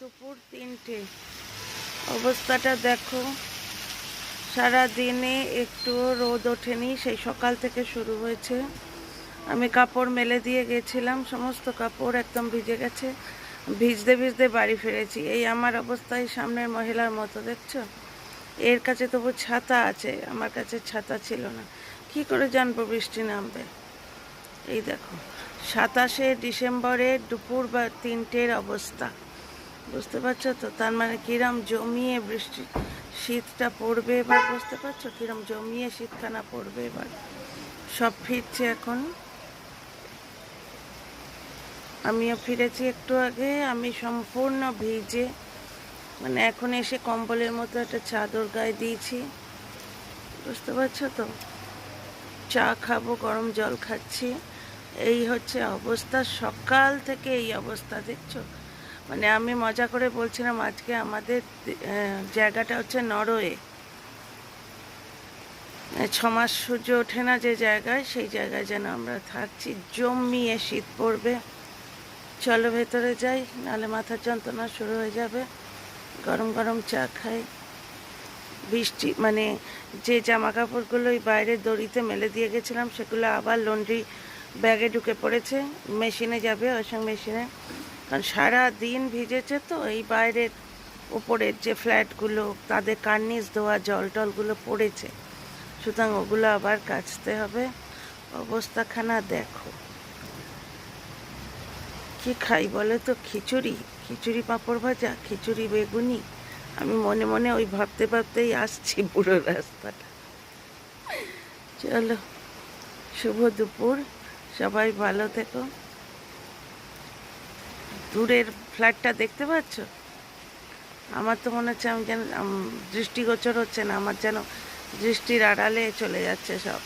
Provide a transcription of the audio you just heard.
দুপুর 3টে। অবস্থাটা দেখো, সারা দিনে একটুও রোদ ওঠেনি, সেই সকাল থেকে শুরু হয়েছে। আমি কাপড় মেলে দিয়ে গেছিলাম, সমস্ত কাপড় একদম ভিজে গেছে। ভিজতে ভিজতে বাড়ি ফিরেছি। এই আমার অবস্থায় সামনের মহিলার মতো, দেখছো? এর কাছে তবু ছাতা আছে, আমার কাছে ছাতা ছিল না। কি করে জানবো বৃষ্টি নামবে? এই দেখো, 27শে ডিসেম্বরের দুপুর 3টের অবস্থা, বুঝতে পারছো তো? তার মানে কিরম জমিয়ে বৃষ্টি, শীতটা পড়বে এবার, বুঝতে পারছো কিরম জমিয়ে শীতখানা পড়বে এবার। সব ফিরছে এখন, আমিও ফিরেছি একটু আগে। আমি সম্পূর্ণ ভিজে, মানে এখন এসে কম্বলের মতো একটা চাদর গায়ে দিয়েছি, বুঝতে পারছো তো? চা খাবো, গরম জল খাচ্ছি। এই হচ্ছে অবস্থা, সকাল থেকে এই অবস্থা, দেখছো? মানে আমি মজা করে বলছিলাম আজকে আমাদের জায়গাটা হচ্ছে নরওয়ে। 6 মাস সূর্য ওঠে না যে জায়গায়, সেই জায়গায় যেন আমরা থাকছি। জমিয়ে শীত পড়বে। চলো ভেতরে যাই, নাহলে মাথার যন্ত্রণা শুরু হয়ে যাবে। গরম গরম চা খাই। বৃষ্টি মানে যে জামা কাপড়গুলো ওই বাইরে দড়িতে মেলে দিয়ে গেছিলাম, সেগুলো আবার লন্ড্রি ব্যাগে ঢুকে পড়েছে, মেশিনে যাবে, ওয়াশিং মেশিনে। কারণ সারা দিন ভিজেছে তো, এই বাইরের উপরের যে ফ্ল্যাটগুলো, তাদের কার্নিস ধোয়া জল টলগুলো পড়েছে, সুতরাং ওগুলো আবার কাচতে হবে। অবস্থাখানা দেখো। কি খাই বলে তো? খিচুড়ি, খিচুড়ি পাঁপড় ভাজা, খিচুড়ি বেগুনি। আমি মনে মনে ওই ভাবতে ভাবতেই আসছি পুরো রাস্তাটা। চলো, শুভ দুপুর, সবাই ভালো থেকো। দূরের ফ্ল্যাটটা দেখতে পাচ্ছ? আমার তো মনে হচ্ছে আমি যেন দৃষ্টিগোচর হচ্ছে না, আমার যেন দৃষ্টির আড়ালে চলে যাচ্ছে সব।